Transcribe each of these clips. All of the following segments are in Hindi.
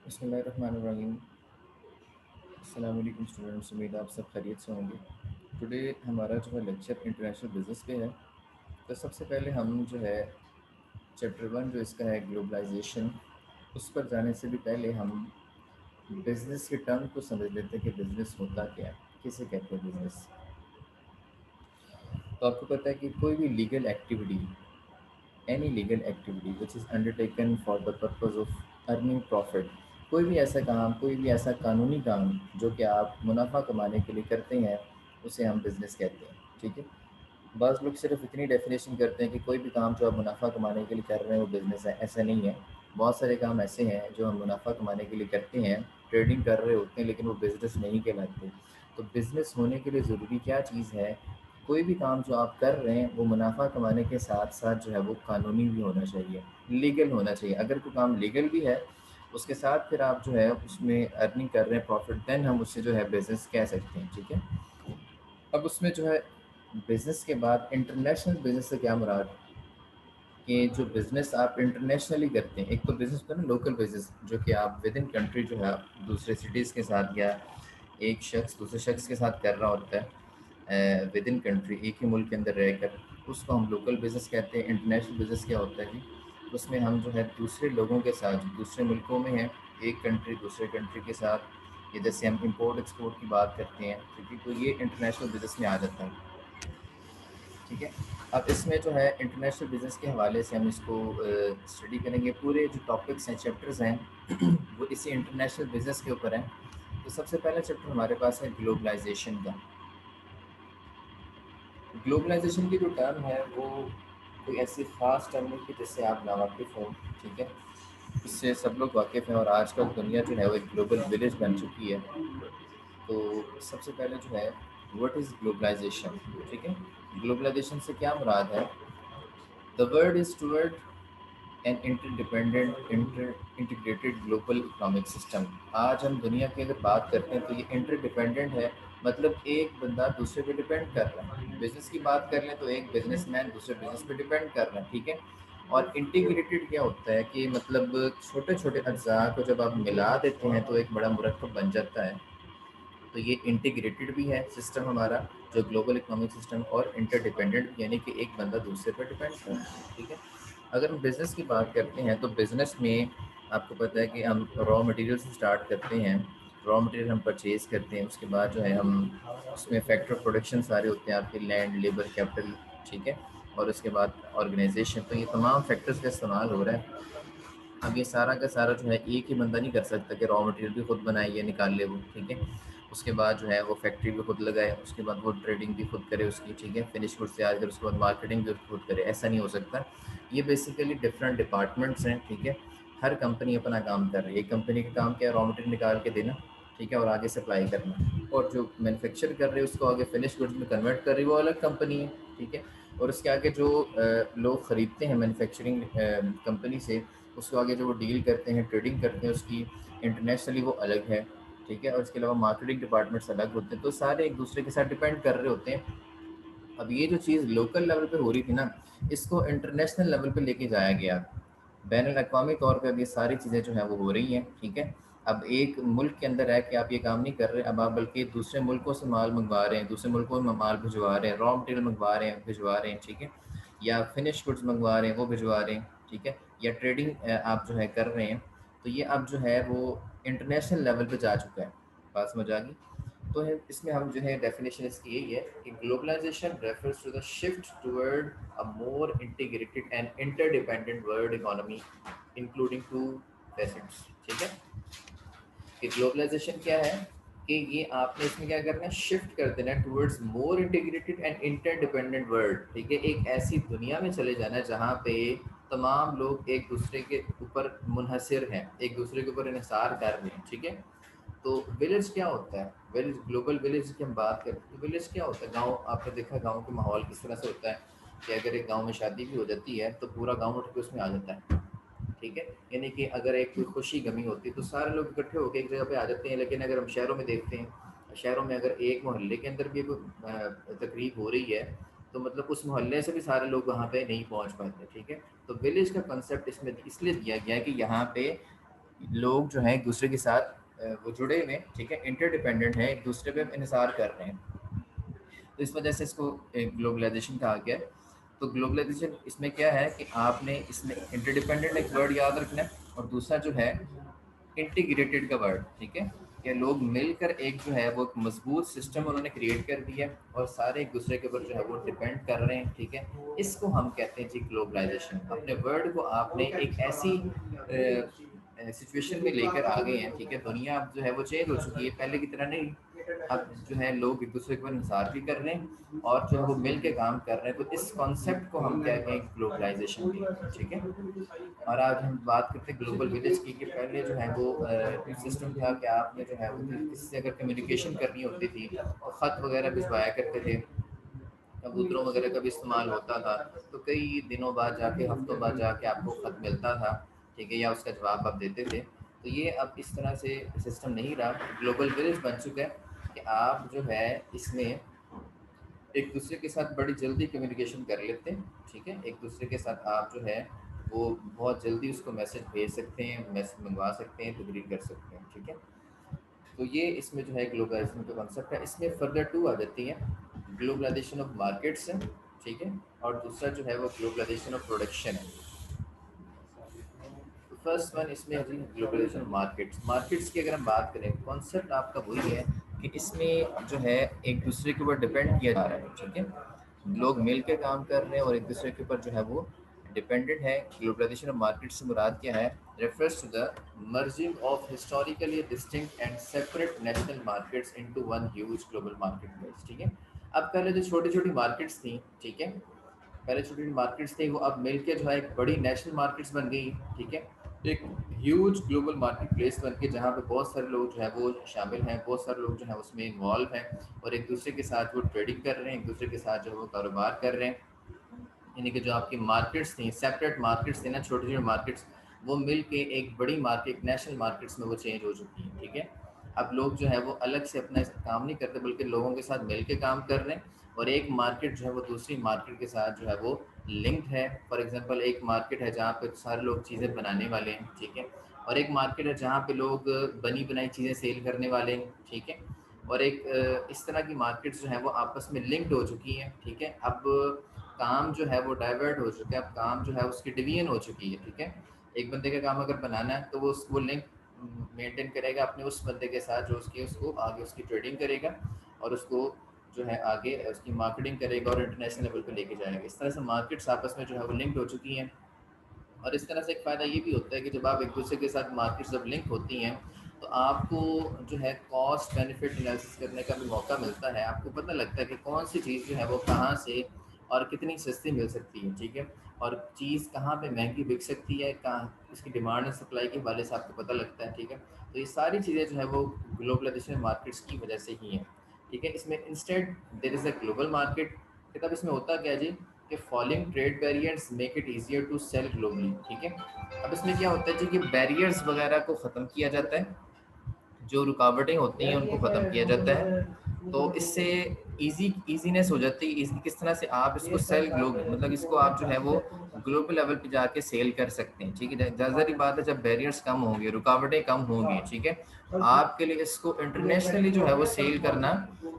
बिस्मिल्लाहिर्रहमानिर्रहीम। अस्सलाम वालेकुम स्टूडेंट्स, उम्मीद आप सब खैरियत से होंगे। टुडे हमारा जो है लेक्चर इंटरनेशनल बिज़नेस पे है। तो सबसे पहले हम जो है चैप्टर 1 जो इसका है ग्लोबलाइजेशन, उस पर जाने से भी पहले हम बिज़नेस के टर्म को समझ लेते हैं कि बिज़नेस होता क्या है, किसे कहते हैं बिज़नेस। तो आपको पता है कि कोई भी legal activity, any legal activity which is undertaken for the purpose of earning profit, कोई भी ऐसा काम, कोई भी ऐसा कानूनी काम जो कि आप मुनाफा कमाने के लिए करते हैं, उसे हम बिज़नेस कहते हैं। ठीक है। बाज़ लोग सिर्फ इतनी डेफिनेशन करते हैं कि कोई भी काम जो आप मुनाफा कमाने के लिए कर रहे हैं वो बिज़नेस है। ऐसा नहीं है। बहुत सारे काम ऐसे हैं जो हम मुनाफा कमाने के लिए करते हैं, ट्रेडिंग कर रहे होते हैं, लेकिन वो बिज़नेस नहीं कहलाते। तो बिज़नेस होने के लिए ज़रूरी क्या चीज़ है? कोई भी काम जो आप कर रहे हैं वो मुनाफा कमाने के साथ साथ जो है वो कानूनी भी होना चाहिए, लीगल होना चाहिए। अगर कोई काम लीगल भी है, उसके साथ फिर आप जो है उसमें अर्निंग कर रहे हैं प्रॉफिट, देन हम उससे जो है बिज़नेस कह सकते हैं। ठीक है। अब उसमें जो है बिज़नेस के बाद इंटरनेशनल बिज़नेस से क्या मुराद, कि जो बिज़नेस आप इंटरनेशनली करते हैं। एक तो बिज़नेस होता है ना लोकल बिज़नेस, जो कि आप विद इन कंट्री जो है आप दूसरे सिटीज़ के साथ या एक शख्स दूसरे शख्स के साथ कर रहा होता है विद इन कंट्री, एक ही मुल्क के अंदर रहकर, उसको हम लोकल बिज़नेस कहते हैं। इंटरनेशनल बिज़नेस क्या होता है जी? उसमें हम जो है दूसरे लोगों के साथ, जो दूसरे मुल्कों में हैं, एक कंट्री दूसरे कंट्री के साथ, ये जैसे हम इंपोर्ट एक्सपोर्ट की बात करते हैं, ठीक है, तो ये इंटरनेशनल बिज़नेस में आ जाता है। ठीक है। अब इसमें जो है इंटरनेशनल बिज़नेस के हवाले से हम इसको स्टडी करेंगे। पूरे जो टॉपिक्स हैं, चैप्टर्स हैं वो इसी इंटरनेशनल बिज़नेस के ऊपर हैं। तो सबसे पहला चैप्टर हमारे पास है ग्लोबलाइजेशन का। ग्लोबलाइजेशन की जो टर्म है वो कोई ऐसी ख़ास टर्म नहीं कि जिससे आप नावाकिफ़ हों। ठीक है। इससे सब लोग वाकिफ़ हैं, और आजकल दुनिया जो है वो एक ग्लोबल विलेज बन चुकी है। तो सबसे पहले जो है व्हाट इज़ ग्लोबलाइजेशन। ठीक है। ग्लोबलाइजेशन से क्या मुराद है? The word is toward an interdependent integrated global economic system. आज हम दुनिया की अगर बात करते हैं तो ये इंटरडिपेंडेंट है, मतलब एक बंदा दूसरे पे डिपेंड कर रहा है। बिजनेस की बात कर लें तो एक बिजनेसमैन दूसरे बिजनेस पे डिपेंड कर रहा है। ठीक है। और इंटीग्रेटेड क्या होता है कि मतलब छोटे छोटे अज्जा को जब आप मिला देते हैं तो एक बड़ा मुरक्कब बन जाता है। तो ये इंटीग्रेटेड भी है सिस्टम हमारा, जो ग्लोबल इकोनॉमिक सिस्टम, और इंटरडिपेंडेंट भी, यानी कि एक बंदा दूसरे पर डिपेंड कर रहा है। ठीक है। अगर हम बिज़नेस की बात करते हैं तो बिज़नेस में आपको पता है कि हम रॉ मटेरियल से स्टार्ट करते हैं। रॉ मटेरियल हम परचेज़ करते हैं, उसके बाद जो है हम उसमें फैक्टर ऑफ प्रोडक्शन सारे होते हैं आपके, लैंड, लेबर, कैपिटल। ठीक है। और उसके बाद ऑर्गेनाइजेशन। तो ये तमाम फैक्टर्स का इस्तेमाल हो रहा है। अब ये सारा का सारा जो है एक ही बंदा नहीं कर सकता कि रॉ मटेरियल भी खुद बनाए या निकाल ले वो। ठीक है। उसके बाद जो है वो फैक्ट्री भी खुद लगाए, उसके बाद वो ट्रेडिंग भी खुद करे उसकी। ठीक है। फिनिश गुड से आकर उसके बाद मार्केटिंग भी खुद करे, ऐसा नहीं हो सकता। ये बेसिकली डिफरेंट डिपार्टमेंट्स हैं। ठीक है। हर कंपनी अपना काम कर रही है। एक कंपनी का काम क्या है? रॉ मटेरियल निकाल के देना, ठीक है, और आगे सप्लाई करना। और जो मैन्युफैक्चर कर रहे हैं उसको आगे फिनिश गुड्स में कन्वर्ट कर रही है, वो अलग कंपनी है। ठीक है। और उसके आगे जो लोग ख़रीदते हैं मैन्युफैक्चरिंग कंपनी से, उसको आगे जो वो डील करते हैं, ट्रेडिंग करते हैं उसकी, इंटरनेशनली, वो अलग है। ठीक है। और इसके अलावा मार्केटिंग डिपार्टमेंट्स अलग होते हैं। तो सारे एक दूसरे के साथ डिपेंड कर रहे होते हैं। अब ये जो चीज़ लोकल लेवल पे हो रही थी ना, इसको इंटरनेशनल लेवल पे लेके जाया गया। बैन अवी तौर पे अब ये सारी चीज़ें जो हैं वो हो रही हैं। ठीक है। अब एक मुल्क के अंदर है कि आप ये काम नहीं कर रहे, अब आप बल्कि दूसरे मुल्कों से माल मंगवा रहे हैं, दूसरे मुल्कों में माल भिजवा रहे हैं, रॉ मटेरियल मंगवा रहे हैं, भिजवा रहे हैं। ठीक है। या फिनिश गुड्स मंगवा रहे हैं, वो भिजवा रहे हैं। ठीक है। या ट्रेडिंग आप जो है कर रहे हैं। तो ये अब जो है वो इंटरनेशनल लेवल पे जा चुका है। बात समझ आ गई? तो इसमें हम जो है डेफिनेशन इसकी यही है कि globalization refers to the shift toward a more integrated and interdependent world economy including two facets. ठीक है। कि ग्लोबलाइजेशन क्या है, कि ये आपने इसमें क्या करना है, शिफ्ट कर देना है towards more integrated and interdependent world. ठीक है। एक ऐसी दुनिया में चले जाना है जहाँ पे तमाम लोग एक दूसरे के ऊपर मुनहसर हैं, एक दूसरे के ऊपर इन्हिसार कर रहे हैं। ठीक है। तो विलेज क्या होता है? विलेज, ग्लोबल विलेज की हम बात करें तो विलेज क्या होता है? गांव, आपने देखा गांव के माहौल किस तरह से होता है कि अगर एक गांव में शादी भी हो जाती है तो पूरा गांव उठ के उसमें आ जाता है। ठीक है। यानी कि अगर एक कोई खुशी गमी होती है तो सारे लोग इकट्ठे होकर एक जगह पे आ जाते हैं। लेकिन अगर हम शहरों में देखते हैं, शहरों में अगर एक मोहल्ले के अंदर भी कोई तकरीब हो रही है तो मतलब उस मोहल्ले से भी सारे लोग वहाँ पे नहीं पहुँच पाते। ठीक है। तो विलेज का कंसेप्ट इसमें इसलिए दिया गया है कि यहाँ पे लोग जो हैं एक दूसरे के साथ वो जुड़े हुए हैं, ठीक है, इंटरडिपेंडेंट हैं, एक दूसरे पे इन्हिसार कर रहे हैं। तो इस वजह से इसको ग्लोबलाइजेशन कहा गया है। तो ग्लोबलाइजेशन इसमें क्या है कि आपने इसमें इंटरडिपेंडेंट एक वर्ड याद रखना है, और दूसरा जो है इंटीग्रेटेड का वर्ड, ठीक है, कि लोग मिलकर एक जो है वो एक मजबूत सिस्टम उन्होंने क्रिएट कर दिया है और सारे एक दूसरे के ऊपर जो है वो डिपेंड कर रहे हैं, ठीक है। इसको हम कहते हैं जी ग्लोबलाइजेशन। अपने वर्ड को आपने एक ऐसी सिचुएशन में लेकर आ गए हैं, ठीक है। दुनिया अब जो है वो चेंज हो चुकी है, पहले की तरह नहीं। अब जो है लोग एक दूसरे के ऊपर इंसार भी कर रहे हैं और जो है वो मिल के काम कर रहे हैं। तो इस कॉन्सेप्ट को हम क्या कहें, ग्लोबलाइजेशन की, ठीक है। और आज हम बात करते हैं ग्लोबल विलेज की, कि पहले जो है वो सिस्टम था कि आपने जो है वो किसी से अगर कम्युनिकेशन करनी होती थी तो ख़त वगैरह भिजवाया करते थे, कबूतरों वगैरह का भी इस्तेमाल होता था। तो कई दिनों बाद जाके, हफ्तों बाद जाके आपको ख़त मिलता था, ठीक है, या उसका जवाब आप देते थे। तो ये अब इस तरह से सिस्टम नहीं रहा, ग्लोबल विलेज बन चुका है कि आप जो है इसमें एक दूसरे के साथ बड़ी जल्दी कम्युनिकेशन कर लेते हैं, ठीक है। एक दूसरे के साथ आप जो है वो बहुत जल्दी उसको मैसेज भेज सकते हैं, मैसेज मंगवा सकते हैं, तकरीर कर सकते हैं, ठीक है। तो ये इसमें जो है ग्लोबलाइजेशन का कॉन्सेप्ट है। इसमें फर्दर टू आ जाती है, ग्लोबलाइजेशन ऑफ मार्केट्स है, ठीक है, और दूसरा जो है वो ग्लोबलाइजेशन ऑफ प्रोडक्शन है। तो फर्स्ट वन इसमें है जी ग्लोबलाइजेशन मार्केट्स। मार्केट्स की अगर हम बात करें, कॉन्सेप्ट आपका वही है कि इसमें जो है एक दूसरे के ऊपर डिपेंड किया जा रहा है, ठीक है। लोग मिल के काम कर रहे हैं और एक दूसरे के ऊपर जो है वो डिपेंडेंट है। ग्लोबलाइजेशन ऑफ मार्केट से मुराद क्या है, refers to the merging of historically distinct and separate national markets into one huge global market place, ठीक है। अब पहले जो छोटी छोटी मार्केट्स थी, ठीक है, पहले छोटी छोटी मार्केट्स थी, वो अब मिलके जो है एक बड़ी नेशनल मार्केट्स बन गई, ठीक है। एक ह्यूज ग्लोबल मार्केट प्लेस बन के जहाँ पे बहुत सारे लोग जो है वो शामिल हैं, बहुत सारे लोग जो है उसमें इन्वॉल्व हैं और एक दूसरे के साथ वो ट्रेडिंग कर रहे हैं, एक दूसरे के साथ जो है वो कारोबार कर रहे हैं। यानी कि जो आपकी मार्केट्स थी, सेपरेट मार्केट्स थी ना, छोटी छोटी मार्केट्स, वो मिल के एक बड़ी मार्केट, नेशनल मार्केट्स में वो चेंज हो चुकी हैं, ठीक है। अब लोग जो है वो अलग से अपना काम नहीं करते, बल्कि लोगों के साथ मिल के काम कर रहे हैं और एक मार्केट जो है वो दूसरी मार्केट के साथ जो है वो लिंक्ड है। फॉर एग्जांपल एक मार्केट है जहाँ पे सारे लोग चीज़ें बनाने वाले हैं, ठीक है, और एक मार्केट है जहाँ पे लोग बनी बनाई चीज़ें सेल करने वाले हैं, ठीक है। और एक इस तरह की मार्केट्स जो हैं वो आपस में लिंक्ड हो चुकी हैं, ठीक है। अब काम जो है वो डाइवर्ट हो चुका है, अब काम जो है उसकी डिवीजन हो चुकी है, ठीक है। एक बंदे का काम अगर बनाना है तो वो लिंक मेंटेन करेगा अपने उस बंदे के साथ जो उसकी उसको आगे उसकी ट्रेडिंग करेगा और उसको जो है आगे उसकी मार्केटिंग करेगा और इंटरनेशनल लेवल पे लेके जाएगा। इस तरह से मार्केट्स आपस में जो है वो लिंक्ड हो चुकी हैं। और इस तरह से एक फ़ायदा ये भी होता है कि जब आप एक दूसरे के साथ मार्केट्स जब लिंक होती हैं तो आपको जो है कॉस्ट बेनिफिट एनालिसिस करने का भी मौका मिलता है। आपको पता लगता है कि कौन सी चीज़ जो है वो कहाँ से और कितनी सस्ती मिल सकती है, ठीक है, और चीज़ कहाँ पे महंगी बिक सकती है, कहाँ इसकी डिमांड एंड सप्लाई के हवाले से आपको पता लगता है, ठीक है। तो ये सारी चीज़ें जो है वो ग्लोबलाइजेशन मार्केट्स की वजह से ही हैं, ठीक है। इसमें instead there is a global market, तब इसमें होता क्या है जी कि falling trade barriers make it easier to sell globally, ठीक है। अब इसमें क्या होता है जी कि बैरियर्स वगैरह को ख़त्म किया जाता है, जो रुकावटें होती हैं उनको ख़त्म किया जाता है। तो इससे ईजीनेस हो जाती है। ईजी किस तरह से आप इसको सेल ग्लोबल, मतलब इसको आप जो है वो ग्लोबल लेवल पे जाके सेल कर सकते हैं, ठीक है। ज़ाहिर बात है जब बैरियर्स कम होंगे, रुकावटें कम होंगी, ठीक है, तो आपके लिए इसको इंटरनेशनली जो है वो सेल करना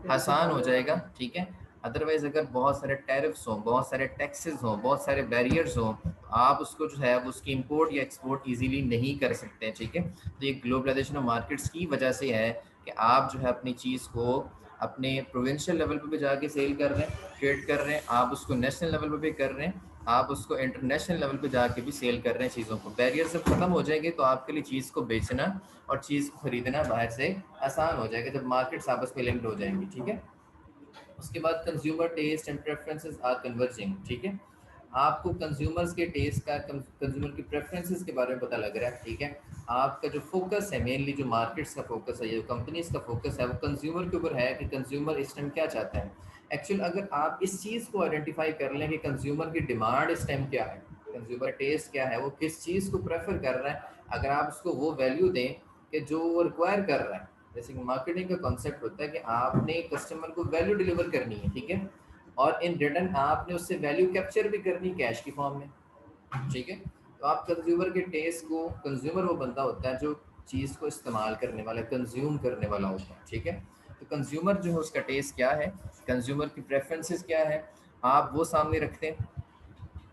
आसान हो जाएगा, ठीक है। अदरवाइज अगर बहुत सारे टैरिफ्स हों, बहुत सारे टैक्सेस हों, बहुत सारे बैरियर्स हों, आप उसको जो है वो उसकी इंपोर्ट या एक्सपोर्ट इजीली नहीं कर सकते हैं, ठीक है। तो ये ग्लोबलाइजेशन ऑफ मार्केट्स की वजह से है कि आप जो है अपनी चीज़ को अपने प्रोविंशियल लेवल पे भी जाके सेल कर रहे हैं, ट्रेड कर रहे हैं, आप उसको नेशनल लेवल पे भी कर रहे हैं, आप उसको इंटरनेशनल लेवल पे जाके भी सेल कर रहे हैं चीज़ों को। बैरियर जब खत्म हो जाएंगे तो आपके लिए चीज़ को बेचना और चीज़ को खरीदना बाहर से आसान हो जाएगा, जब मार्केट्स आपस में लिंक्ड हो जाएंगी, ठीक है। उसके बाद consumer taste and preferences are converging, ठीक है। आपको कंज्यूमर्स के टेस्ट का, कंज्यूमर की प्रेफरेंसेस के बारे में पता लग रहा है, ठीक है। आपका जो फोकस है, मेनली जो मार्केट्स का फोकस है, जो कंपनीज का फोकस है, वो कंज्यूमर के ऊपर है कि कंज्यूमर इस टाइम क्या चाहता है। एक्चुअल अगर आप इस चीज़ को आइडेंटिफाई कर लें कि कंज्यूमर की डिमांड इस टाइम क्या है, कंज्यूमर टेस्ट क्या है, वो किस चीज़ को प्रेफर कर रहा है, अगर आप उसको वो वैल्यू दें कि जो वो रिक्वायर कर रहा है। जैसे कि मार्केटिंग का कॉन्सेप्ट होता है कि आपने कस्टमर को वैल्यू डिलीवर करनी है, ठीक है, और इन रिटर्न आपने उससे वैल्यू कैप्चर भी करनी कैश की फॉर्म में, ठीक है। तो आप कंज्यूमर के टेस्ट को, कंज्यूमर वो बंदा होता है जो चीज़ को इस्तेमाल करने वाला, कंज्यूम करने वाला होता है, ठीक है। तो कंज्यूमर जो है उसका टेस्ट क्या है, कंज्यूमर की प्रेफरेंसेस क्या है, आप वो सामने रखते हैं।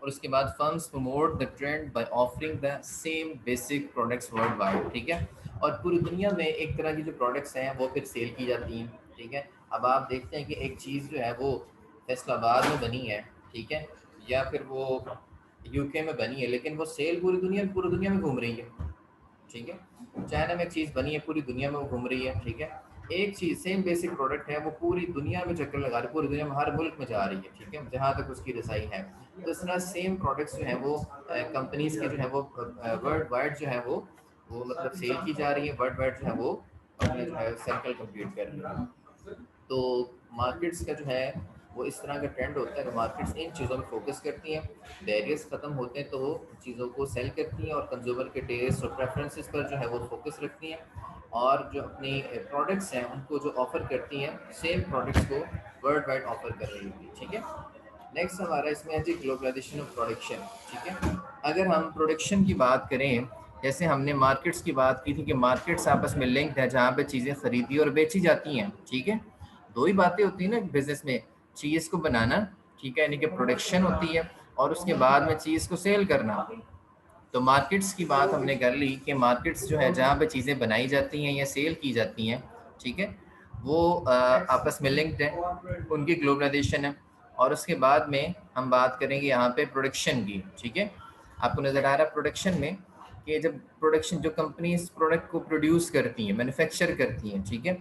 और उसके बाद firms promote the trend by offering the same basic products world wide, ठीक है। और पूरी दुनिया में एक तरह की जो प्रोडक्ट्स हैं वो फिर सेल की जाती हैं, ठीक है। अब आप देखते हैं कि एक चीज़ जो है वो फैसलाबाद में बनी है, ठीक है, या फिर वो यूके में बनी है, लेकिन वो सेल पूरी दुनिया में घूम रही है, ठीक है। चाइना में एक चीज़ बनी है, पूरी दुनिया में वो घूम रही है, ठीक है। एक चीज़ सेम बेसिक प्रोडक्ट है, वो पूरी दुनिया में चक्कर लगा रही है, पूरी दुनिया में हर मुल्क में जा रही है, ठीक है, जहाँ तक उसकी रसाई है। तो इस तरह सेम प्रोडक्ट्स जो है वो कंपनीज के जो है वो वर्ल्ड वाइड जो है वो मतलब सेल की जा रही है, वर्ल्ड वाइड जो है वो अपने जो है सर्कल कंप्लीट कर रही है। तो मार्केट्स का जो है वो इस तरह का ट्रेंड होता है कि मार्केट्स इन चीज़ों में फोकस करती हैं, बैरियर्स ख़त्म होते हैं तो वो चीज़ों को सेल करती हैं और कंज्यूमर के टेस्ट और प्रेफरेंसेस पर जो है वो फोकस रखती हैं, और जो अपनी प्रोडक्ट्स हैं उनको जो ऑफ़र करती हैं सेम प्रोडक्ट्स को वर्ल्ड वाइड ऑफ़र कर रही होती है, ठीक है। नेक्स्ट हमारा इसमें है जी ग्लोबलाइजेशन ऑफ प्रोडक्शन, ठीक है। अगर हम प्रोडक्शन की बात करें, जैसे हमने मार्केट्स की बात की थी कि मार्केट्स आपस में लिंक्ड है जहाँ पे चीज़ें खरीदी और बेची जाती हैं, ठीक है। दो ही बातें होती हैं ना बिजनेस में, चीज़ को बनाना, ठीक है, यानी कि प्रोडक्शन होती है, और उसके बाद में चीज़ को सेल करना। तो मार्केट्स की बात हमने कर ली कि मार्केट्स जो है जहाँ पे चीज़ें बनाई जाती हैं या सेल की जाती हैं, ठीक है, वो आपस में लिंक्ड है, उनकी ग्लोबलाइजेशन है। और उसके बाद में हम बात करेंगे यहाँ पे प्रोडक्शन की, ठीक है। आपको नज़र आ रहा है प्रोडक्शन में कि जब प्रोडक्शन, जो कंपनीज प्रोडक्ट को प्रोड्यूस करती हैं, मैन्युफैक्चर करती हैं, ठीक है,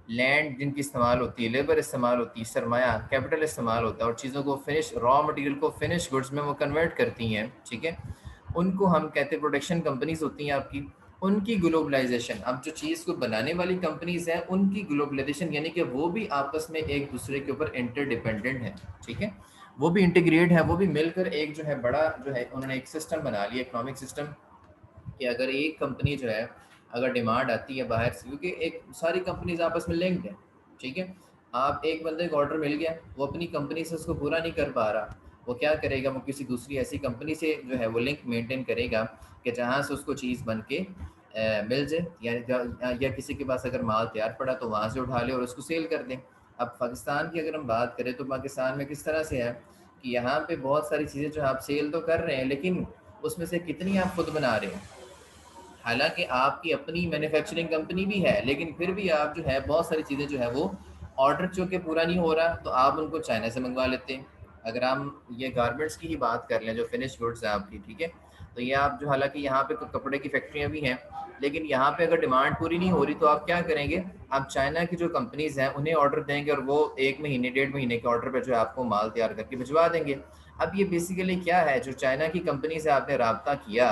लैंड जिनकी इस्तेमाल होती है, लेबर इस्तेमाल होती है, सरमाया कैपिटल इस्तेमाल होता है, और चीज़ों को फिनिश रॉ मटेरियल को फिनिश गुड्स में वो कन्वर्ट करती हैं, ठीक है, उनको हम कहते हैं प्रोडक्शन कंपनीज होती हैं आपकी। उनकी ग्लोबलाइजेशन, अब जो चीज़ को बनाने वाली कंपनीज हैं उनकी ग्लोबलाइजेशन, यानी कि वो भी आपस में एक दूसरे के ऊपर इंटरडिपेंडेंट है, ठीक है, वो भी इंटीग्रेट है, वो भी मिलकर एक जो है बड़ा जो है उन्होंने एक सिस्टम बना लिया, इकोनॉमिक सिस्टम, कि अगर एक कंपनी जो है अगर डिमांड आती है बाहर से, क्योंकि एक सारी कंपनीज आपस में लिंक्ड है, ठीक है। आप एक बंदे को ऑर्डर मिल गया, वो अपनी कंपनी से उसको पूरा नहीं कर पा रहा, वो क्या करेगा, वो किसी दूसरी ऐसी कंपनी से जो है वो लिंक मेंटेन करेगा कि जहाँ से उसको चीज़ बन के मिल जाए, या किसी के पास अगर माल तैयार पड़ा तो वहाँ से उठा ले और उसको सेल कर दें। अब पाकिस्तान की अगर हम बात करें तो पाकिस्तान में किस तरह से है कि यहाँ पे बहुत सारी चीज़ें जो आप सेल तो कर रहे हैं, लेकिन उसमें से कितनी आप खुद बना रहे हैं। हालांकि आपकी अपनी मैन्युफैक्चरिंग कंपनी भी है, लेकिन फिर भी आप जो है बहुत सारी चीज़ें जो है वो ऑर्डर चूँकि पूरा नहीं हो रहा तो आप उनको चाइना से मंगवा लेते हैं। अगर हम ये गारमेंट्स की ही बात कर लें जो फिनिश गुड्स हैं आपकी, ठीक है, तो ये आप जो, हालांकि यहाँ पे कपड़े की फैक्ट्रियाँ भी हैं, लेकिन यहाँ पे अगर डिमांड पूरी नहीं हो रही तो आप क्या करेंगे, आप चाइना की जो कंपनीज हैं उन्हें ऑर्डर देंगे और वो 1 महीने 1.5 महीने के ऑर्डर पर जो है आपको माल तैयार करके भिजवा देंगे। अब ये बेसिकली क्या है, जो चाइना की कंपनी से आपने रब्ता किया,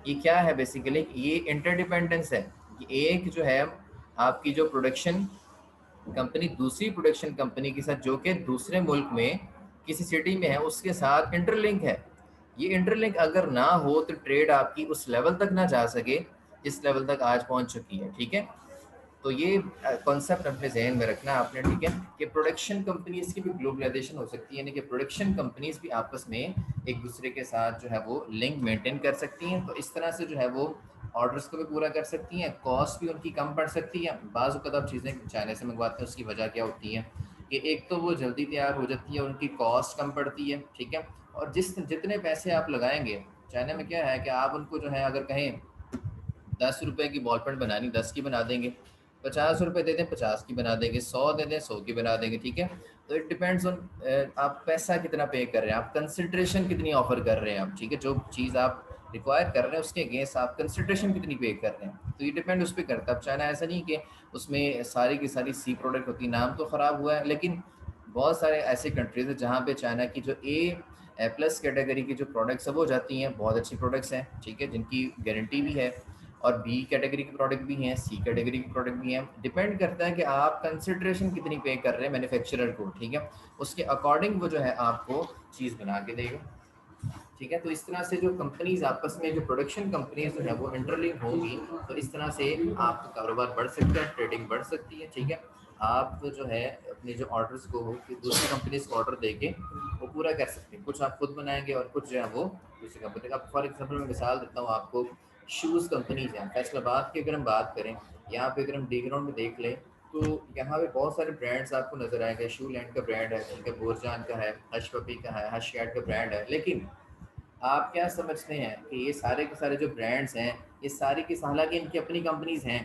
ये क्या है बेसिकली, ये इंटरडिपेंडेंस है कि एक जो है आपकी जो प्रोडक्शन कंपनी दूसरी प्रोडक्शन कंपनी के साथ जो कि दूसरे मुल्क में किसी सिटी में है उसके साथ इंटरलिंक है। ये इंटरलिंक अगर ना हो तो ट्रेड आपकी उस लेवल तक ना जा सके जिस लेवल तक आज पहुंच चुकी है, ठीक है। तो ये कॉन्सेप्ट अपने जहन में रखना आपने, ठीक है, कि प्रोडक्शन कंपनीज की भी ग्लोबलाइजेशन हो सकती है, यानी कि प्रोडक्शन कंपनीज भी आपस में एक दूसरे के साथ जो है वो लिंक मेंटेन कर सकती हैं, तो इस तरह से जो है वो ऑर्डर्स को भी पूरा कर सकती हैं, कॉस्ट भी उनकी कम पड़ सकती है। बाज़ वक़्त आप चीज़ें चाइना से मंगवाते हैं, उसकी वजह क्या होती है कि एक तो वो जल्दी तैयार हो जाती है, उनकी कॉस्ट कम पड़ती है, ठीक है, और जितने पैसे आप लगाएंगे, चाइना में क्या है कि आप उनको जो है अगर कहें 10 रुपए की बॉल पेन बनानी 10 की बना देंगे, 50 रुपए दे दें 50 की बना देंगे, 100 दे दें 100 की बना देंगे, ठीक है। तो इट डिपेंड्स ऑन आप पैसा कितना पे कर रहे हैं, आप कंसिड्रेशन कितनी ऑफर कर रहे हैं आप, ठीक है, जो चीज़ आप रिक्वायर कर रहे हैं उसके अगेंस्ट आप कंसिड्रेशन कितनी पे कर रहे हैं, तो ये डिपेंड उस पर करता है। अब चाइना ऐसा नहीं कि उसमें सारी की सारी सी प्रोडक्ट होती, नाम तो ख़राब हुआ है, लेकिन बहुत सारे ऐसे कंट्रीज हैं जहाँ पे चाइना की जो ए प्लस कैटेगरी की जो प्रोडक्ट्स है वो जाती हैं, बहुत अच्छी प्रोडक्ट्स हैं, ठीक है, जिनकी गारंटी भी है, और बी कैटेगरी की प्रोडक्ट भी हैं, सी कैटेगरी की प्रोडक्ट भी हैं। डिपेंड करता है कि आप कंसिड्रेशन कितनी पे कर रहे हैं मैन्युफैक्चरर को, ठीक है, उसके अकॉर्डिंग वो जो है आपको चीज़ बना के देगा, ठीक है। तो इस तरह से जो कंपनीज आपस में, जो प्रोडक्शन कंपनीज जो है वो इंटरलिंक होंगी, तो इस तरह से आपका कारोबार बढ़ सकता है, ट्रेडिंग बढ़ सकती है, ठीक है। आप जो है अपने जो ऑर्डर्स को कि दूसरी कंपनीज को ऑर्डर देके वो पूरा कर सकते हैं। कुछ आप खुद बनाएंगे और कुछ जो है वो दूसरी कंपनी का। फॉर एग्जाम्पल मैं मिसाल देता हूँ आपको, शूज़ कंपनीज हैं फैसलाबाद की अगर हम बात करें, यहाँ पे अगर हम डी ग्राउंड में देख लें तो यहाँ पे बहुत सारे ब्रांड्स आपको नजर आएंगे। शू लैंड का ब्रांड है, ठीक है, बोरजान का है, हश पपी का है, हश कैट का ब्रांड है। लेकिन आप क्या समझते हैं कि ये सारे के सारे जो ब्रांड्स हैं, ये सारी की हालांकि इनकी अपनी कंपनीज हैं,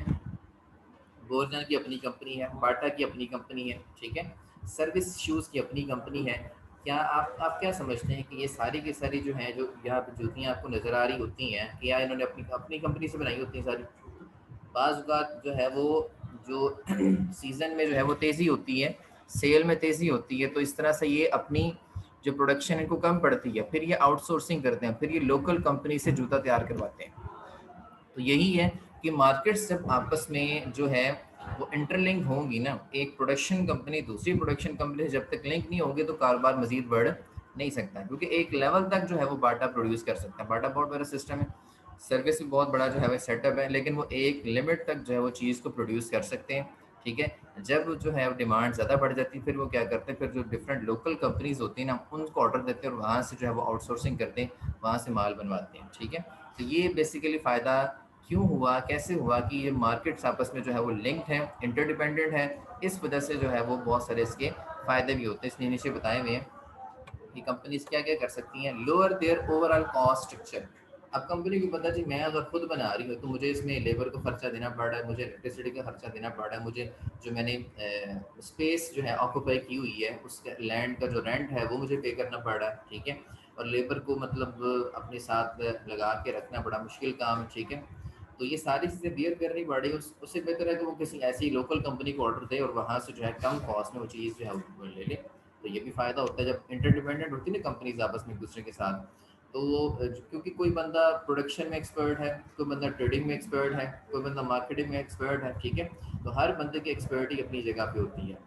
बोरजान की अपनी कंपनी है, बाटा की अपनी कंपनी है, ठीक है, सर्विस शूज़ की अपनी कंपनी है। क्या आप क्या समझते हैं कि ये सारी की सारी जो हैं, जो यहाँ पे जूतियाँ आपको नज़र आ रही होती हैं, कि या इन्होंने अपनी अपनी कंपनी से बनाई होती हैं सारी? बाज़ औक़ात जो है वो जो सीज़न में जो है वो तेज़ी होती है, सेल में तेज़ी होती है, तो इस तरह से ये अपनी जो प्रोडक्शन इनको कम पड़ती है, फिर ये आउटसोर्सिंग करते हैं, फिर ये लोकल कंपनी से जूता तैयार करवाते हैं। तो यही है कि मार्केट्स जब आपस में जो है वो इंटरलिंक होंगी ना, एक प्रोडक्शन कंपनी दूसरी प्रोडक्शन कंपनी से जब तक लिंक नहीं होंगे तो कारोबार मजीद बढ़ नहीं सकता, क्योंकि एक लेवल तक जो है वो बाटा प्रोड्यूस कर सकता है। बाटा बहुत बड़ा सिस्टम है, सर्विस भी बहुत बड़ा जो है वो सेटअप है, लेकिन वो एक लिमिट तक जो है वो चीज़ को प्रोड्यूस कर सकते हैं, ठीक है। जब जो है डिमांड ज़्यादा बढ़ जाती है, फिर वो क्या करते हैं, फिर जो डिफरेंट लोकल कंपनीज होती हैं ना, उनको ऑर्डर देते हैं और वहाँ से जो है वो आउटसोर्सिंग करते हैं, वहाँ से माल बनवाते हैं, ठीक है। तो ये बेसिकली फ़ायदा क्यों हुआ, कैसे हुआ कि ये मार्केट्स आपस में जो है वो लिंक्ड हैं, इंटरडिपेंडेंट है, इस वजह से जो है वो बहुत सारे इसके फ़ायदे भी होते हैं। इसलिए नीचे बताए हुए हैं कि कंपनीज क्या क्या कर सकती हैं, lower their overall cost structure. अब कंपनी को पता जी मैं अगर खुद बना रही हूँ तो मुझे इसमें लेबर को खर्चा देना पड़ रहा है, मुझे इलेक्ट्रिसिटी का खर्चा देना पड़ रहा है, मुझे जो मैंने स्पेस जो है ऑक्यूपाई की हुई है उसके लैंड का जो रेंट है वो मुझे पे करना पड़ रहा है, ठीक है। और लेबर को मतलब अपने साथ लगा के रखना बड़ा मुश्किल काम है, ठीक है। तो ये सारी चीज़ें बियर करनी पड़ रही है, उससे बेहतर है कि वो किसी ऐसी लोकल कंपनी को ऑर्डर दे और वहाँ से जो है कम कॉस्ट में वो चीज़ जो है वो ले ले। तो ये भी फ़ायदा होता है जब इंटरडिपेंडेंट होती है ना कंपनीज आपस में एक दूसरे के साथ। तो क्योंकि कोई बंदा प्रोडक्शन में एक्सपर्ट है, कोई बंदा ट्रेडिंग में एक्सपर्ट है, कोई बंदा मार्केटिंग में एक्सपर्ट है, ठीक है। तो हर बंदे की एक्सपर्टी अपनी जगह पे होती है।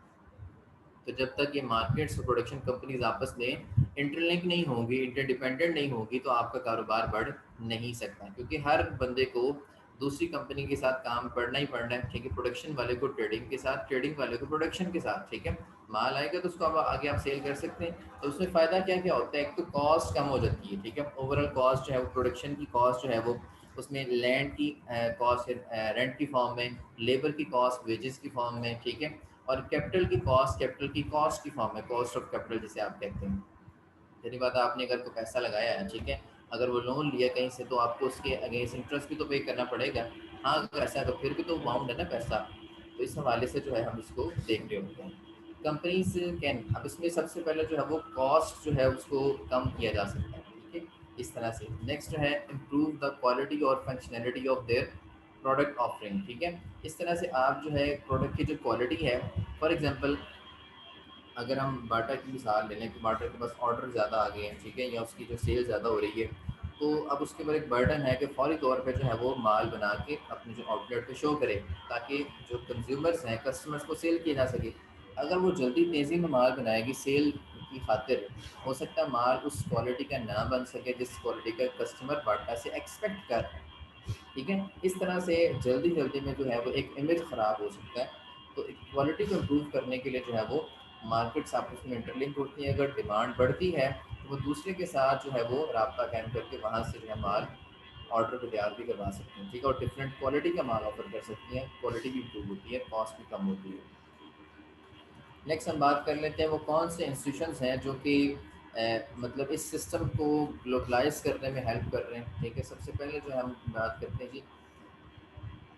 तो जब तक ये मार्केट्स और प्रोडक्शन कंपनीज आपस में इंटरलिंक नहीं होंगी, इंटरडिपेंडेंट नहीं होगी, तो आपका कारोबार बढ़ नहीं सकता, क्योंकि हर बंदे को दूसरी कंपनी के साथ काम पड़ना ही पड़ना है, ठीक है। प्रोडक्शन वाले को ट्रेडिंग के साथ, ट्रेडिंग वाले को प्रोडक्शन के साथ, ठीक है। माल आएगा तो उसको आगे आप सेल कर सकते हैं। तो उसमें फ़ायदा क्या क्या होता है, एक तो कॉस्ट कम हो जाती है, ठीक है। ओवरऑल कॉस्ट जो है वो प्रोडक्शन की कॉस्ट जो है वो उसमें लैंड की कॉस्ट रेंट की फॉर्म में, लेबर की कॉस्ट वेजेस की फॉर्म में, ठीक है। और कैपिटल की कॉस्ट की फॉर्म है, कॉस्ट ऑफ कैपिटल जिसे आप कहते हैं। पहली बात, आपने अगर कोई पैसा लगाया है, ठीक है, अगर वो लोन लिया कहीं से तो आपको उसके अगेंस्ट इंटरेस्ट भी तो पे करना पड़ेगा। हाँ, अगर ऐसा है तो फिर भी तो बाउंड है ना पैसा। तो इस हवाले से जो है हम इसको देख रहे होते हैं। कंपनीज कैन, अब इसमें सबसे पहले जो है वो कॉस्ट जो है उसको कम किया जा सकता है, ठीक है, इस तरह से। नेक्स्ट है इम्प्रूव द क्वालिटी और functionality of their product offering, ठीक है। इस तरह से आप जो है प्रोडक्ट की जो क्वालिटी है, फॉर एग्जांपल अगर हम बाटा की मिसाल ले लें कि बाटा के पास ऑर्डर ज़्यादा आ गए हैं, ठीक है, या उसकी जो सेल ज़्यादा हो रही है, तो अब उसके ऊपर एक बर्डन है कि फौरी तौर पे जो है वो माल बना के अपने जो आउटलेट पे शो करे, ताकि जो कंज्यूमर्स हैं, कस्टमर्स को सेल किया जा सके। अगर वो जल्दी तेज़ी में माल बनाएगी सेल की खातिर, हो सकता है माल उस क्वालिटी का ना बन सके जिस क्वालिटी का कस्टमर बाटा से एक्सपेक्ट कर रहे हैं, ठीक है। इस तरह से जल्दी जल्दी में जो है वो एक इमेज ख़राब हो सकता है। तो क्वालिटी को इम्प्रूव करने के लिए जो है वो मार्केट्स आपस में इंटरलिंक होती हैं। अगर डिमांड बढ़ती है तो वो दूसरे के साथ जो है वो राब्ता कायम करके वहाँ से जो है माल ऑर्डर को तैयार भी करवा सकते हैं, ठीक है, और डिफरेंट क्वालिटी का माल ऑफर कर सकती हैं। क्वालिटी भी इम्प्रूव होती है, कॉस्ट भी कम होती है। नेक्स्ट हम बात कर लेते हैं वो कौन से इंस्टीट्यूशंस हैं जो कि मतलब इस सिस्टम को ग्लोबलाइज करने में हेल्प कर रहे हैं, ठीक है। सबसे पहले जो हम बात करते हैं जी,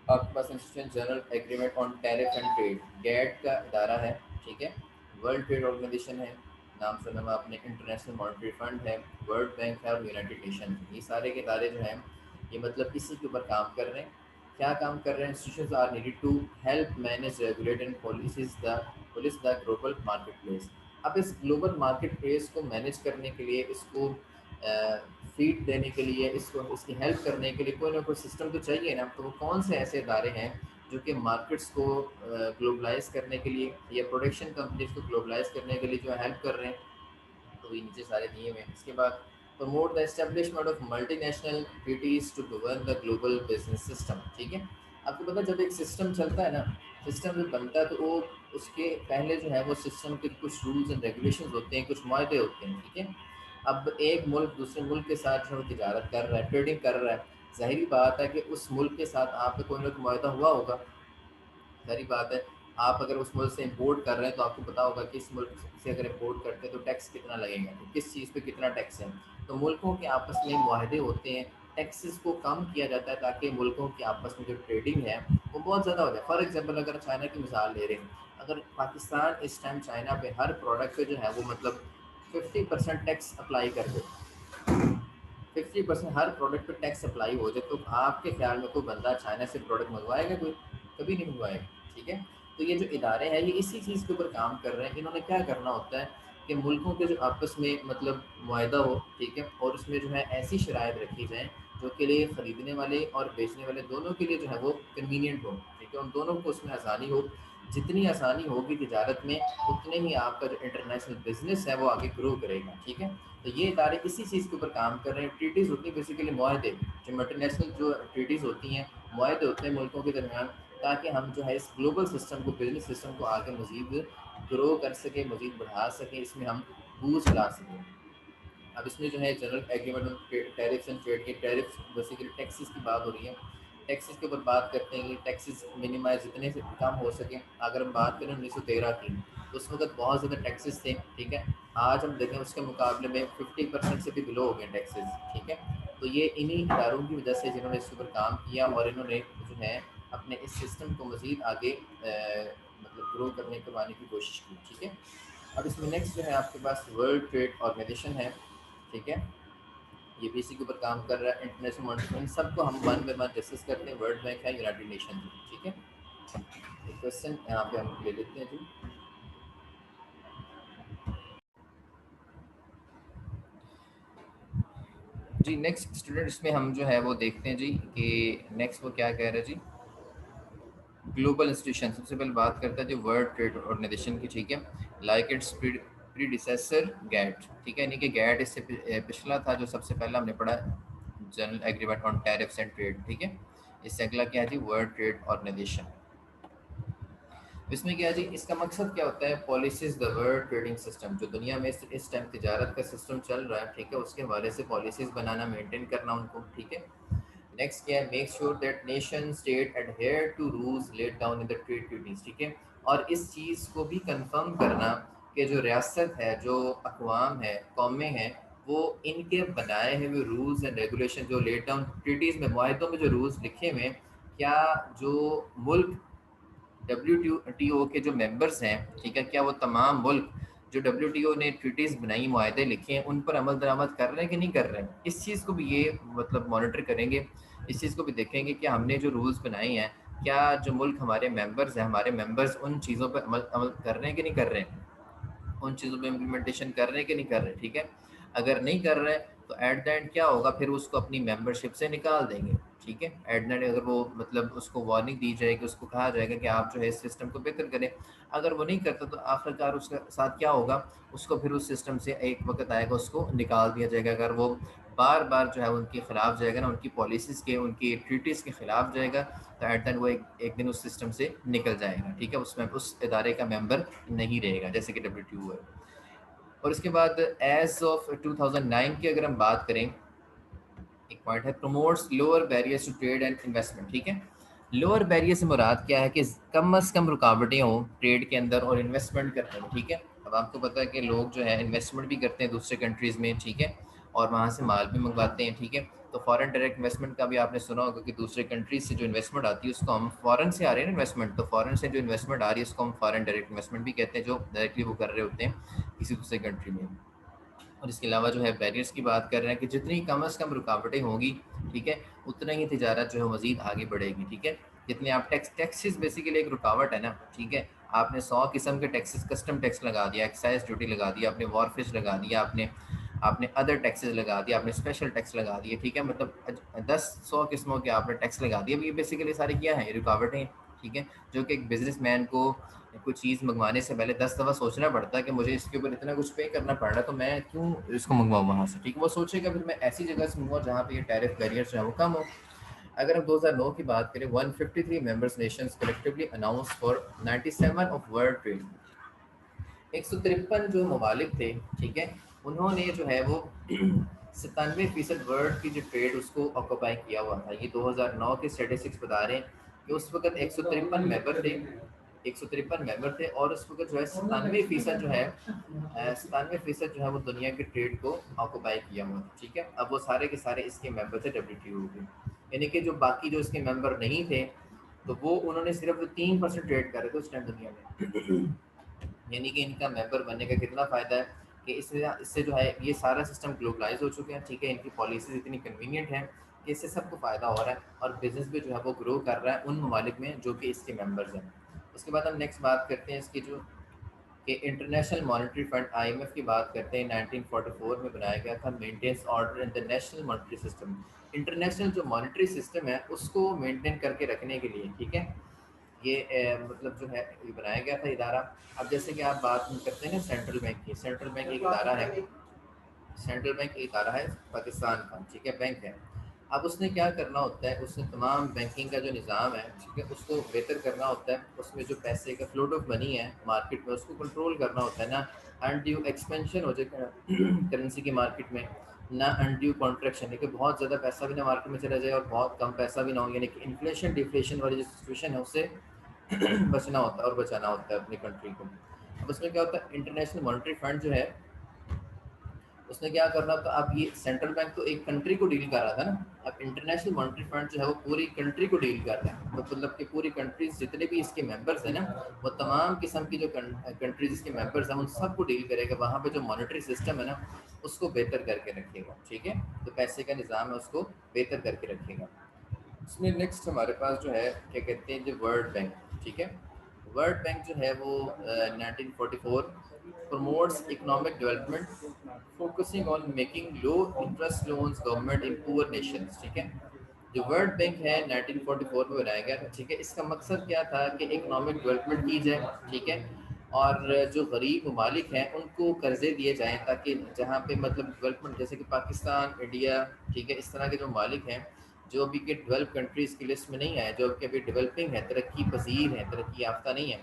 आपके पास institution general agreement on tariff and trade, GATT का इदारा है, ठीक है। वर्ल्ड ट्रेड ऑर्गेनाइजेशन है, नाम सुना हुआ आपने, इंटरनेशनल मॉनेटरी फंड है, वर्ल्ड बैंक है और यूनाइटेड नेशन। ये सारे के इदारे जो हैं ये मतलब इसी के ऊपर काम कर रहे हैं। क्या काम कर रहे हैं? Institutions are needed to help manage regulate and police the global market place. अब इस ग्लोबल मार्केट प्लेस को मैनेज करने के लिए, इसको फीड देने के लिए, इसको इसकी हेल्प करने के लिए कोई ना कोई सिस्टम तो चाहिए ना। तो वो कौन से ऐसे इदारे हैं जो कि मार्केट्स को ग्लोबलाइज करने के लिए या प्रोडक्शन कंपनीज को ग्लोबलाइज करने के लिए जो हेल्प कर रहे हैं? तो ये नीचे सारे दिए हुए हैं। इसके बाद promote the establishment of multinational treaties to govern the global business system, ठीक है। आपको पता है जब एक सिस्टम चलता है ना, सिस्टम जब बनता है तो वो उसके पहले जो है वो सिस्टम के कुछ रूल्स एंड रेगुलेशंस होते हैं, कुछ मायदे होते हैं, ठीक है। अब एक मुल्क दूसरे मुल्क के साथ जो तिजारत कर रहा है, ट्रेडिंग कर रहा है, ज़ाहिरी बात है कि उस मुल्क के साथ आपका कोई ना कोई मायदा हुआ होगा। ज़ाहिर बात है, आप अगर उस मुल्क से इंपोर्ट कर रहे हैं तो आपको पता होगा कि इस मुल्क से अगर इंपोर्ट करते हैं तो टैक्स कितना लगेगा, तो किस चीज़ पे कितना टैक्स है। तो मुल्कों के आपस में मुआहदे होते हैं, टैक्सेस को कम किया जाता है ताकि मुल्कों के आपस में जो ट्रेडिंग है वो बहुत ज़्यादा हो जाए। फॉर एग्जांपल अगर चाइना की मिसाल ले रहे हैं, अगर पाकिस्तान इस टाइम चाइना पे हर प्रोडक्ट पे जो है वो मतलब 50% टैक्स अप्लाई कर दे, 50% हर प्रोडक्ट पे टैक्स अप्लाई हो जाए, तो आपके ख्याल में कोई बंदा चाइना से प्रोडक्ट मंगवाएगा? कोई कभी नहीं मंगवाएगा, ठीक है। तो ये जो इदारे हैं ये इसी चीज़ के ऊपर काम कर रहे हैं। इन्होंने क्या करना होता है कि मुल्कों के जो आपस में मतलब मुआहदा हो, ठीक है, और उसमें जो है ऐसी शराइत रखी जाएँ जो के लिए ख़रीदने वाले और बेचने वाले दोनों के लिए जो है वो कन्वीनियंट हो, ठीक है, उन दोनों को उसमें आसानी हो। जितनी आसानी होगी तिजारत में, उतने ही आपका जो इंटरनेशनल बिजनेस है वो आगे ग्रो करेगा, ठीक है। तो ये इदारे इसी चीज़ के ऊपर काम कर रहे हैं। ट्रीटीज़ होती हैं बेसिकली मुआहदे, जो इंटरनेशनल जो ट्रीटीज़ होती हैं, मुआहदे होते हैं मुल्कों के दरमियान, ताकि हम जो है इस ग्लोबल सिस्टम को, बिजनेस सिस्टम को आगे मज़ीद ग्रो कर सकें, मज़ीद बढ़ा सकें, इसमें हम बूझ ला सकें। अब इसमें जो है general agreement on tariffs and trade, के टैरिफ्स बेसिकली टैक्सेस की बात हो रही है। टैक्सेस के ऊपर बात करते हैं कि टैक्सेस मिनिमाइज जितने से कम हो सके। अगर हम बात करें 1913 की, तो उस वक्त बहुत ज़्यादा टैक्सेस थे, ठीक है। आज हम देखें उसके मुकाबले में 50% से भी बिलो हो गए टैक्सेस, ठीक है। तो ये इन्हीं इदारों की वजह से जिन्होंने इसके ऊपर काम किया और इन्होंने जो है अपने इस सिस्टम को मज़ीद आगे मतलब ग्रो करवाने की कोशिश की, ठीक है। अब इसमें नेक्स्ट जो है आपके पास वर्ल्ड ट्रेड ऑर्गेनाइजेशन है, ठीक है। ये भी इसी के ऊपर काम कर रहा है। इंटरनेशनल मॉनिटरी, इन सबको हम वन बाय वन डिस्कस करते हैं। वर्ल्ड बैंक है, यूनाइटेड नेशन, ठीक है। एक क्वेश्चन यहाँ पे हम ले लेते हैं जी। जी नेक्स्ट स्टूडेंट, इसमें हम जो है वो देखते हैं जी कि नेक्स्ट वो क्या कह रहे हैं जी। ग्लोबल इंस्टीट्यूशन, सबसे पहले बात करता है जो वर्ल्ड ट्रेड ऑर्गेनाइजेशन की, ठीक है। लाइक इट्स प्रीडिसेसर गैट, ठीक है, यानी कि गैट इससे पिछला था जो सबसे पहला हमने पढ़ा, general agreement on tariffs and trade, ठीक है। इससे अगला क्या है जी, वर्ल्ड ट्रेड ऑर्गेनाइजेशन। इसमें क्या है जी, इसका मकसद क्या होता है, policies the world trading system, जो दुनिया में इस टाइम तिजारत का सिस्टम चल रहा है, ठीक है, उसके हवाले से पॉलिसीज बनाना, मेंटेन करना उनको, ठीक है। नेक्स्ट क्या है, make sure that nation state adhere to rules laid down in the trade treaties, ठीक है। और इस चीज़ को भी कंफर्म करना कि जो रियासत है, जो अकवाम है, कौमें हैं, वो इनके बनाए हुए रूल्स एंड रेगुलेशन जो लेड डाउन ट्रीटीज़ में, माहिदों में जो रूल्स लिखे हुए हैं, क्या जो मुल्क WTO के जो मेंबर्स हैं, ठीक है, क्या वो तमाम मुल्क जो WTO ने ट्रीटीज़ बनाई, मुआहदे लिखे हैं, उन पर अमल दरामद कर रहे हैं कि नहीं कर रहे हैं। इस चीज़ को भी ये मतलब मॉनिटर करेंगे, इस चीज़ को भी देखेंगे कि हमने जो रूल्स बनाए हैं, क्या जो मुल्क हमारे मेंबर्स हैं, हमारे मेंबर्स उन चीज़ों पर अमल अमल कर रहे हैं कि नहीं कर रहे हैं, उन चीज़ों पे इम्प्लीमेंटेशन कर रहे हैं कि नहीं कर रहे, ठीक है। अगर नहीं कर रहे तो एट द एंड क्या होगा, फिर उसको अपनी मेंबरशिप से निकाल देंगे, ठीक है। एट द एंड अगर वो मतलब उसको वार्निंग दी जाएगी, उसको कहा जाएगा कि आप जो है इस सिस्टम को बेहतर करें। अगर वो नहीं करता तो आखिरकार उसके साथ क्या होगा, उसको फिर उस सिस्टम से एक वक्त आएगा, उसको निकाल दिया जाएगा। अगर वो बार बार जो है उनके खिलाफ जाएगा ना, उनकी पॉलिसीज़ के, उनकी ट्रीटीज़ के खिलाफ जाएगा, तो एट दैन वो एक दिन उस सिस्टम से निकल जाएगा, ठीक है, उसमें उस इदारे का मेंबर नहीं रहेगा, जैसे कि WTO है। और इसके बाद एज ऑफ 2009 की अगर हम बात करें, एक पॉइंट है, promotes lower barriers to trade and investment, ठीक है। लोअर बैरियर से मुराद क्या है कि कम से कम रुकावटें हों ट्रेड के अंदर और इन्वेस्टमेंट करने में, ठीक है। अब आपको पता है कि लोग जो है इन्वेस्टमेंट भी करते हैं दूसरे कंट्रीज़ में, ठीक है, और वहाँ से माल भी मंगवाते हैं, ठीक है। तो फॉरेन डायरेक्ट इन्वेस्टमेंट का भी आपने सुना होगा कि दूसरे कंट्रीज से जो इन्वेस्टमेंट आती है उसको हम, फॉरेन से आ रहे हैं ना इन्वेस्टमेंट, तो फॉरेन से जो इन्वेस्टमेंट आ रही है उसको हम फॉरेन डायरेक्ट इन्वेस्टमेंट भी कहते हैं, जो डायरेक्टली वो कर रहे होते हैं किसी दूसरे कंट्री में। और इसके अलावा जो है बैरियर्स की बात कर रहे हैं कि जितनी कम से कम रुकावटें होंगी, ठीक है, उतना ही तिजारत जो है मज़ीद आगे बढ़ेगी, ठीक है। जितने आप टैक्सेस बेसिकली एक रुकावट है ना, ठीक है। आपने 100 किस्म के टैक्सेस, कस्टम टैक्स लगा दिया, एक्साइज ड्यूटी लगा दिया, आपने वॉरफिश लगा दिया, आपने आपने अदर टैक्सेस लगा दिया, आपने स्पेशल टैक्स लगा दिए, ठीक है, मतलब 10-100 किस्मों के आपने टैक्स लगा दिए। अब ये बेसिकली सारे क्या है, रुकावटें, ठीक है, जो कि एक बिजनेसमैन को कोई चीज़ मंगवाने से पहले 10 दफ़ा सोचना पड़ता है कि मुझे इसके ऊपर इतना कुछ पे करना पड़ रहा है, तो मैं क्यों इसको मंगवाऊँ वहाँ से, ठीक है। वो सोचेगा फिर मैं ऐसी जगह से मंगवाऊँ जहाँ पे ये टैरिफ बैरियर जो है वो कम हो। अगर हम 2009 की बात करें, 153 members Nations collectively announce for 97 of world trade. 153 जो ममालिक थे, ठीक है, उन्होंने जो है वो 97% वर्ल्ड की जो ट्रेड उसको ऑक्यूपाई किया हुआ था। ये 2009 के स्टेटिस्टिक्स बता रहे हैं कि उस वक्त 153 मेंबर थे, 153 मेंबर थे, और उस वक्त जो है 97% जो है 97% जो है वो दुनिया के ट्रेड को ऑक्यूपाई किया हुआ था। ठीक है, अब वो सारे के सारे इसके मेंबर थे WTO के, यानी कि जो बाकी जो इसके मेंबर नहीं थे, तो वो उन्होंने सिर्फ 3% ट्रेड कर रहे थे उस टाइम दुनिया में। यानी कि इनका मेंबर बनने का कितना फ़ायदा है कि इससे इससे जो है ये सारा सिस्टम ग्लोबलाइज हो चुके हैं। ठीक है, इनकी पॉलिसीज इतनी कन्वीनियंट हैं कि इससे सबको फ़ायदा हो रहा है, और बिज़नेस भी जो है वो ग्रो कर रहा है उन ममालिक में जो कि इसके मेंबर्स हैं। उसके बाद हम नेक्स्ट बात करते हैं इसकी जो कि इंटरनेशनल मॉनेटरी फंड IMF की बात करते हैं। 1944 में बनाया गया था, maintains order in the national monetary system. International जो मॉनेटरी सिस्टम है उसको मेंटेन करके रखने के लिए, ठीक है, ये मतलब जो है ये बनाया गया था इदारा। अब जैसे कि आप बात करते हैं ना सेंट्रल बैंक की, सेंट्रल बैंक एक इदारा है, सेंट्रल बैंक एक इदारा है पाकिस्तान का, ठीक है, बैंक है। अब उसने क्या करना होता है, उसने तमाम बैंकिंग का जो निज़ाम है, ठीक है, उसको बेहतर करना होता है। उसमें जो पैसे का फ्लोट ऑफ मनी है मार्केट में उसको कंट्रोल करना होता है, ना अनड्यू एक्सपेंशन हो जाए करेंसी की मार्केट में, ना अनड्यू कॉन्ट्रैक्शन, यानी कि बहुत ज़्यादा पैसा भी ना मार्केट में चला जाए और बहुत कम पैसा भी ना हो, यानी कि इन्फ्लेशन डिफ्लेशन वाली जो सिचुएशन है उससे बचना होता है और बचाना होता है अपनी कंट्री को। अब उसमें क्या होता है, इंटरनेशनल मॉनेटरी फंड जो है उसने क्या करना था, अब ये सेंट्रल बैंक तो एक कंट्री को डील कर रहा था ना, अब इंटरनेशनल मॉनेटरी फंड जो है वो पूरी कंट्री को डील कर रहा है। तो मतलब कि पूरी कंट्रीज जितने भी इसके मेंबर्स हैं ना, वो तमाम किस्म की जो कंट्रीज इसके मेंबर्स हैं उन सबको डील करेगा। वहाँ पे जो मॉनेटरी सिस्टम है ना उसको बेहतर करके रखेगा, ठीक है, तो पैसे का निज़ाम है उसको बेहतर करके रखेगा। इसमें नेक्स्ट हमारे पास जो है क्या कहते हैं, जो वर्ल्ड बैंक, ठीक है, वर्ल्ड बैंक जो है वो 1944 promotes economic development focusing on making low interest loans government in poor Nations. ठीक है, जो वर्ल्ड बैंक है 1944 में बनाया गया था, ठीक है, इसका मकसद क्या था कि इकोनॉमिक डेवलपमेंट की जाए, ठीक है, और जो गरीब ममालिक हैं उनको कर्जे दिए जाएं, ताकि जहाँ पे मतलब डेवलपमेंट, जैसे कि पाकिस्तान, इंडिया, ठीक है, इस तरह के जो मालिक हैं जो अभी के डेवलप कंट्रीज़ की लिस्ट में नहीं आए, जो कि अभी डेवलपिंग है, तरक्की पजीर है, तरक्की याफ्ता नहीं है,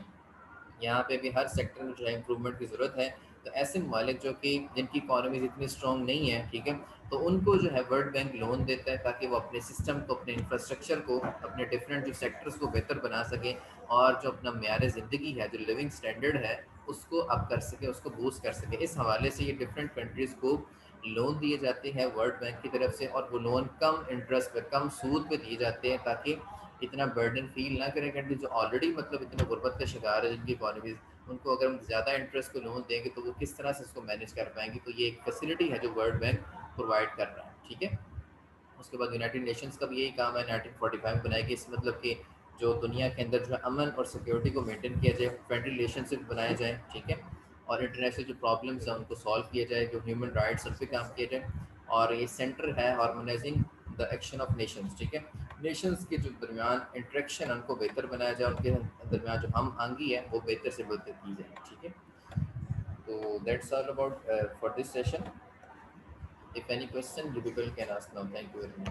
यहाँ पे भी हर सेक्टर में जो है इम्प्रूवमेंट की ज़रूरत है। तो ऐसे ममालिक जो कि जिनकी इकॉनमीज इतनी स्ट्रॉन्ग नहीं है, ठीक है, तो उनको जो है वर्ल्ड बैंक लोन देता है ताकि वो अपने सिस्टम को, अपने इंफ्रास्ट्रक्चर को, अपने डिफरेंट जो सेक्टर्स को बेहतर बना सके, और जो अपना म्यार ज़िंदगी है, जो लिविंग स्टैंडर्ड है, उसको अप कर सके, उसको बूस्ट कर सके। इस हवाले से ये डिफरेंट कंट्रीज़ को लोन दिए जाते हैं वर्ल्ड बैंक की तरफ से, और वो लोन कम इंटरेस्ट पे, कम सूद पे दिए जाते हैं ताकि इतना बर्डन फील ना करें कंट्री जो ऑलरेडी मतलब इतने गुर्बत का शिकार है जिनकी इकॉनमीज, उनको अगर हम ज़्यादा इंटरेस्ट पे लोन देंगे तो वो किस तरह से इसको मैनेज कर पाएंगे। तो ये एक फैसिलिटी है जो वर्ल्ड बैंक प्रोवाइड कर रहा है, ठीक है। उसके बाद यूनाइटेड नेशंस का भी यही काम है, 1945 बनाई गई, इस मतलब कि जो दुनिया के अंदर जो है अमन और सिक्योरिटी को मेंटेन किया जाए, फ्रेंडली रिलेशनशिप बनाए जाए, ठीक है, और इंटरनेशनल जो प्रॉब्लम्स हैं उनको सॉल्व किया जाए, जो ह्यूमन राइट्स उन पर काम किया जाए। और ये सेंटर है harmonising the action of Nations, ठीक है, नेशंस के जो दरमियान इंटरेक्शन उनको बेहतर बनाया जाए, उनके दरमियान जो हम आंगी है वो बेहतर से बेहतर की जाए, ठीक है। तो that's all about for this session. If any question, you people can ask now. Thank you very much.